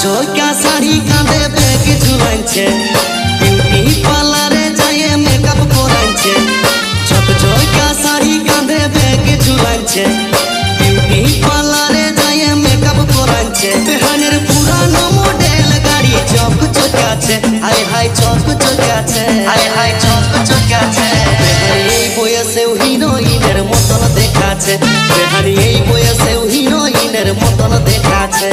ঝকঝকা শাড়ি কাঁধে bag ঝুলাইছে, beauty পার্লারে যায় মেকআপ করাইছে। ঝকঝকা শাড়ি কাঁধে ব্যাগ ঝুলাইছে, বিউটি পার্লারে যায় মেকআপ করাইছে। বেহানের পুরানো মডেল গাড়ি ঝকঝকাছে, হায় হায় ঝকঝকাছে, হায় হায় ঝকঝকাছে। বেহারি এই বয়সেও হিরোইনের মতন দেখাচ্ছে, বেহারি এই বয়সেও হিরোইনের মতন দেখাচ্ছে।